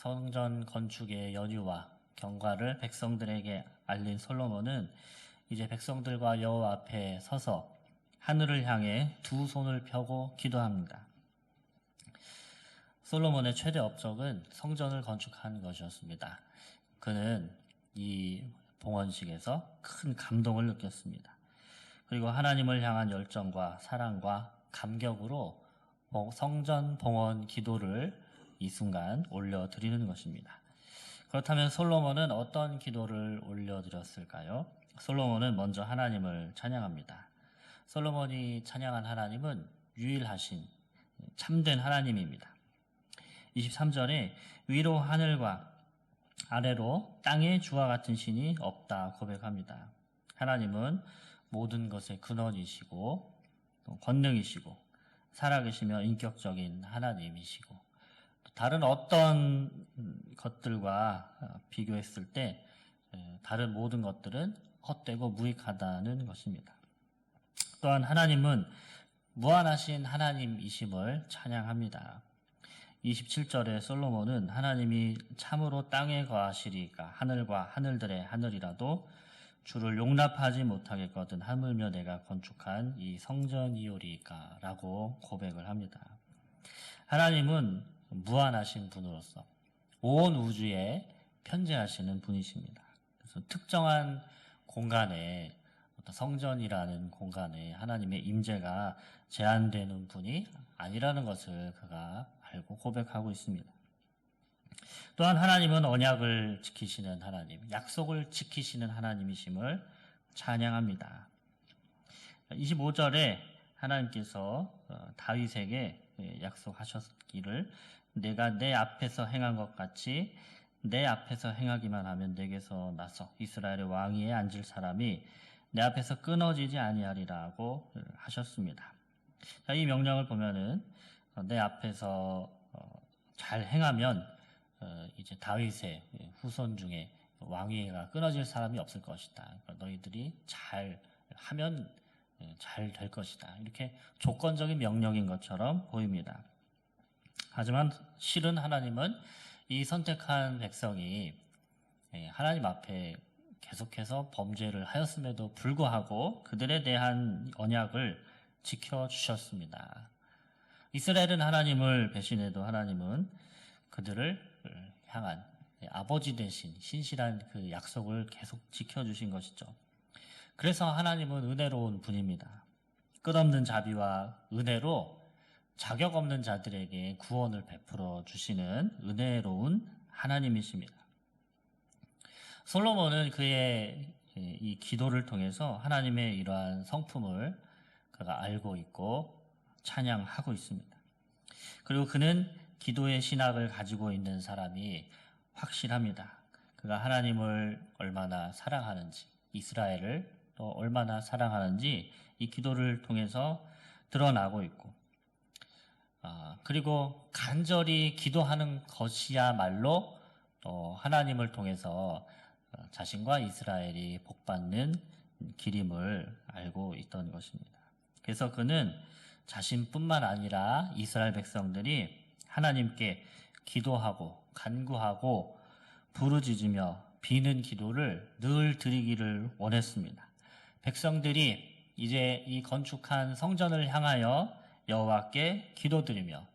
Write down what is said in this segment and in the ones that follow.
성전 건축의 연유와 경과를 백성들에게 알린 솔로몬은 이제 백성들과 여호와 앞에 서서 하늘을 향해 두 손을 펴고 기도합니다. 솔로몬의 최대 업적은 성전을 건축한 것이었습니다. 그는 이 봉헌식에서 큰 감동을 느꼈습니다. 그리고 하나님을 향한 열정과 사랑과 감격으로 성전 봉헌 기도를 이 순간 올려드리는 것입니다. 그렇다면 솔로몬은 어떤 기도를 올려드렸을까요? 솔로몬은 먼저 하나님을 찬양합니다. 솔로몬이 찬양한 하나님은 유일하신 참된 하나님입니다. 23절에 위로 하늘과 아래로 땅에 주와 같은 신이 없다 고백합니다. 하나님은 모든 것의 근원이시고 권능이시고 살아계시며 인격적인 하나님이시고 다른 어떤 것들과 비교했을 때 다른 모든 것들은 헛되고 무익하다는 것입니다. 또한 하나님은 무한하신 하나님이심을 찬양합니다. 27절에 솔로몬은 하나님이 참으로 땅에 거하시리까 하늘과 하늘들의 하늘이라도 주를 용납하지 못하겠거든 하물며 내가 건축한 이 성전이오리까 라고 고백을 합니다. 하나님은 무한하신 분으로서 온 우주에 편재하시는 분이십니다. 그래서 특정한 공간에 성전이라는 공간에 하나님의 임재가 제한되는 분이 아니라는 것을 그가 알고 고백하고 있습니다. 또한 하나님은 언약을 지키시는 하나님, 약속을 지키시는 하나님이심을 찬양합니다. 25절에 하나님께서 다윗에게 약속하셨기를 내가 내 앞에서 행한 것 같이 내 앞에서 행하기만 하면 내게서 나서 이스라엘의 왕위에 앉을 사람이 내 앞에서 끊어지지 아니하리라고 하셨습니다. 자, 이 명령을 보면은 내 앞에서 잘 행하면 이제 다윗의 후손 중에 왕위가 끊어질 사람이 없을 것이다. 그러니까 너희들이 잘 하면 잘 될 것이다. 이렇게 조건적인 명령인 것처럼 보입니다. 하지만 실은 하나님은 이 선택한 백성이 하나님 앞에 계속해서 범죄를 하였음에도 불구하고 그들에 대한 언약을 지켜주셨습니다. 이스라엘은 하나님을 배신해도 하나님은 그들을 향한 아버지 대신 신실한 그 약속을 계속 지켜주신 것이죠. 그래서 하나님은 은혜로운 분입니다. 끝없는 자비와 은혜로 자격 없는 자들에게 구원을 베풀어 주시는 은혜로운 하나님이십니다. 솔로몬은 그의 이 기도를 통해서 하나님의 이러한 성품을 그가 알고 있고 찬양하고 있습니다. 그리고 그는 기도의 신학을 가지고 있는 사람이 확실합니다. 그가 하나님을 얼마나 사랑하는지, 이스라엘을 또 얼마나 사랑하는지 이 기도를 통해서 드러나고 있고, 그리고 간절히 기도하는 것이야말로 또 하나님을 통해서 자신과 이스라엘이 복받는 길임을 알고 있던 것입니다. 그래서 그는 자신뿐만 아니라 이스라엘 백성들이 하나님께 기도하고 간구하고 부르짖으며 비는 기도를 늘 드리기를 원했습니다. 백성들이 이제 이 건축한 성전을 향하여 여호와께 기도드리며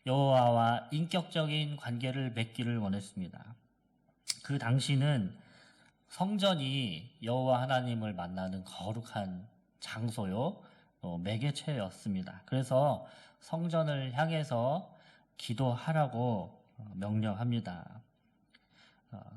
여호와와 인격적인 관계를 맺기를 원했습니다. 그 당시는 성전이 여호와 하나님을 만나는 거룩한 장소요, 또 매개체였습니다. 그래서 성전을 향해서 기도하라고 명령합니다.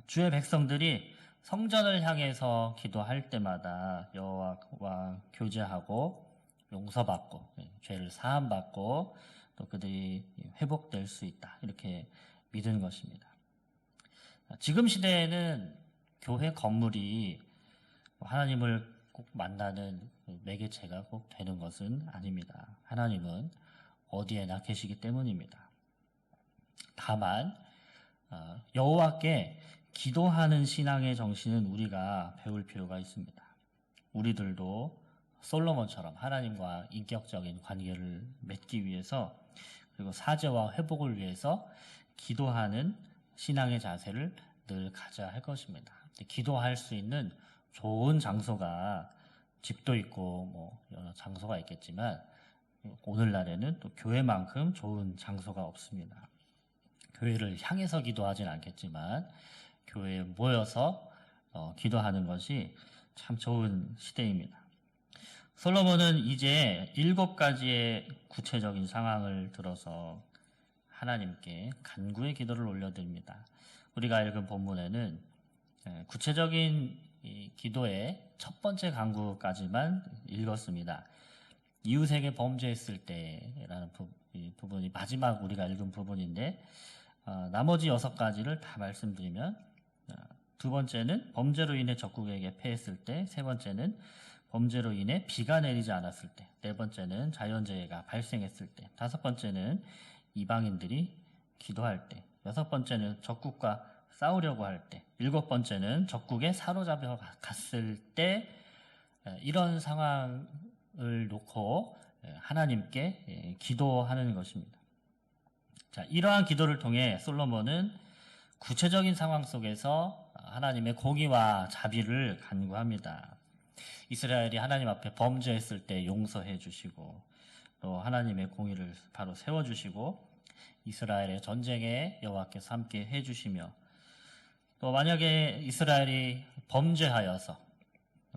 주의 백성들이 성전을 향해서 기도할 때마다 여호와와 교제하고 용서받고 죄를 사함받고 또 그들이 회복될 수 있다. 이렇게 믿은 것입니다. 지금 시대에는 교회 건물이 하나님을 꼭 만나는 매개체가 꼭 되는 것은 아닙니다. 하나님은 어디에나 계시기 때문입니다. 다만 여호와께 기도하는 신앙의 정신은 우리가 배울 필요가 있습니다. 우리들도 솔로몬처럼 하나님과 인격적인 관계를 맺기 위해서 그리고 사죄와 회복을 위해서 기도하는 신앙의 자세를 늘 가져야 할 것입니다. 기도할 수 있는 좋은 장소가 집도 있고 뭐 여러 장소가 있겠지만 오늘날에는 또 교회만큼 좋은 장소가 없습니다. 교회를 향해서 기도하진 않겠지만 교회에 모여서 기도하는 것이 참 좋은 시대입니다. 솔로몬은 이제 7가지의 구체적인 상황을 들어서 하나님께 간구의 기도를 올려드립니다. 우리가 읽은 본문에는 구체적인 기도의 첫 번째 간구까지만 읽었습니다. 이웃에게 범죄했을 때라는 부분이 마지막 우리가 읽은 부분인데 나머지 6가지를 다 말씀드리면 두 번째는 범죄로 인해 적국에게 패했을 때, 세 번째는 범죄로 인해 비가 내리지 않았을 때, 네 번째는 자연재해가 발생했을 때, 다섯 번째는 이방인들이 기도할 때, 여섯 번째는 적국과 싸우려고 할 때, 일곱 번째는 적국에 사로잡혀 갔을 때, 이런 상황을 놓고 하나님께 기도하는 것입니다. 자, 이러한 기도를 통해 솔로몬은 구체적인 상황 속에서 하나님의 공의와 자비를 간구합니다. 이스라엘이 하나님 앞에 범죄했을 때 용서해 주시고 또 하나님의 공의를 바로 세워주시고 이스라엘의 전쟁에 여호와께서 함께 해주시며 또 만약에 이스라엘이 범죄하여서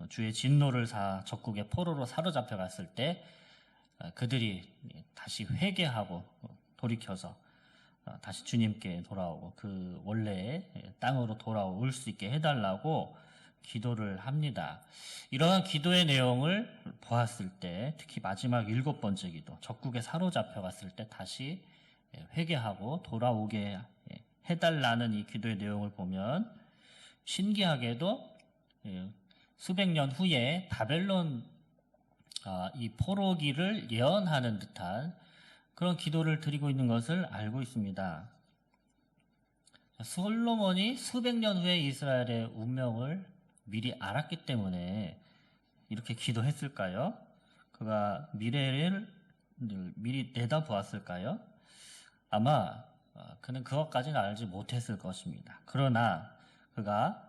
주의 진노를 적국의 포로로 사로잡혀 갔을 때 그들이 다시 회개하고 돌이켜서 다시 주님께 돌아오고 그 원래의 땅으로 돌아올 수 있게 해달라고 기도를 합니다. 이러한 기도의 내용을 보았을 때 특히 마지막 7번째 기도, 적국에 사로잡혀 갔을 때 다시 회개하고 돌아오게 해달라는 이 기도의 내용을 보면 신기하게도 수백 년 후에 바벨론 이 포로기를 예언하는 듯한 그런 기도를 드리고 있는 것을 알고 있습니다. 솔로몬이 수백 년 후에 이스라엘의 운명을 미리 알았기 때문에 이렇게 기도했을까요? 그가 미래를 미리 내다보았을까요? 아마 그는 그것까지는 알지 못했을 것입니다. 그러나 그가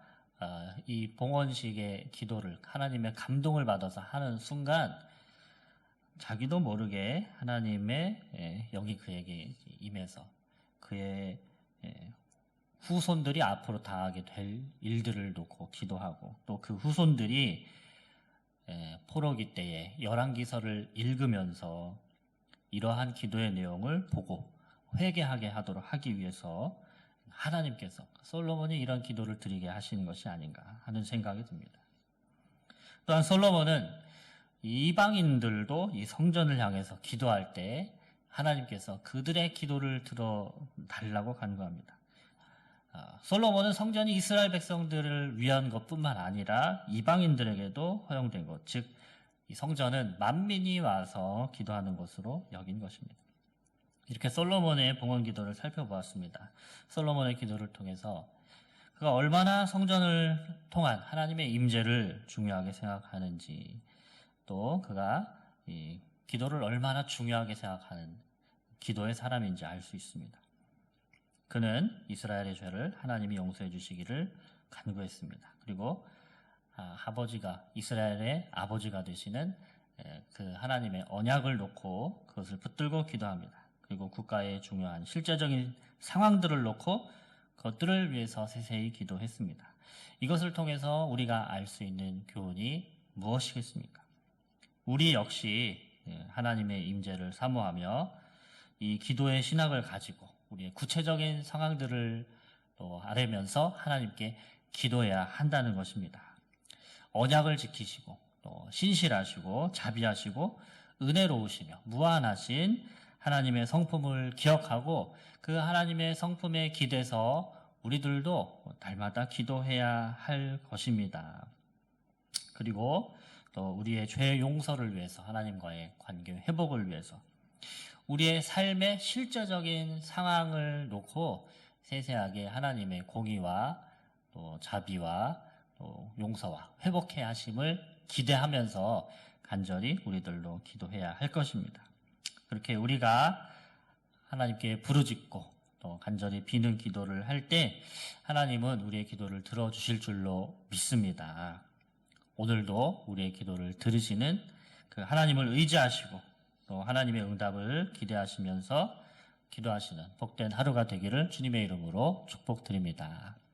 이 봉헌식의 기도를 하나님의 감동을 받아서 하는 순간 자기도 모르게 하나님의 영이 그에게 임해서 그의 후손들이 앞으로 당하게 될 일들을 놓고 기도하고 또 그 후손들이 포로기 때에 열왕기서를 읽으면서 이러한 기도의 내용을 보고 회개하게 하도록 하기 위해서 하나님께서 솔로몬이 이런 기도를 드리게 하시는 것이 아닌가 하는 생각이 듭니다. 또한 솔로몬은 이방인들도 이 성전을 향해서 기도할 때 하나님께서 그들의 기도를 들어달라고 간구합니다. 솔로몬은 성전이 이스라엘 백성들을 위한 것뿐만 아니라 이방인들에게도 허용된 것, 즉 이 성전은 만민이 와서 기도하는 것으로 여긴 것입니다. 이렇게 솔로몬의 봉헌 기도를 살펴보았습니다. 솔로몬의 기도를 통해서 그가 얼마나 성전을 통한 하나님의 임재를 중요하게 생각하는지 또 그가 이 기도를 얼마나 중요하게 생각하는 기도의 사람인지 알 수 있습니다. 그는 이스라엘의 죄를 하나님이 용서해 주시기를 간구했습니다. 그리고 아버지가 이스라엘의 아버지가 되시는 그 하나님의 언약을 놓고 그것을 붙들고 기도합니다. 그리고 국가의 중요한 실제적인 상황들을 놓고 그것들을 위해서 세세히 기도했습니다. 이것을 통해서 우리가 알 수 있는 교훈이 무엇이겠습니까? 우리 역시 하나님의 임재를 사모하며 이 기도의 신학을 가지고 우리의 구체적인 상황들을 또 아뢰면서 하나님께 기도해야 한다는 것입니다. 언약을 지키시고 또 신실하시고 자비하시고 은혜로우시며 무한하신 하나님의 성품을 기억하고 그 하나님의 성품에 기대서 우리들도 날마다 기도해야 할 것입니다. 그리고 또 우리의 죄 용서를 위해서 하나님과의 관계 회복을 위해서 우리의 삶의 실제적인 상황을 놓고 세세하게 하나님의 공의와 또 자비와 또 용서와 회복해 하심을 기대하면서 간절히 우리들도 기도해야 할 것입니다. 그렇게 우리가 하나님께 부르짖고 또 간절히 비는 기도를 할 때 하나님은 우리의 기도를 들어주실 줄로 믿습니다. 오늘도 우리의 기도를 들으시는 그 하나님을 의지하시고 또 하나님의 응답을 기대하시면서 기도하시는 복된 하루가 되기를 주님의 이름으로 축복드립니다.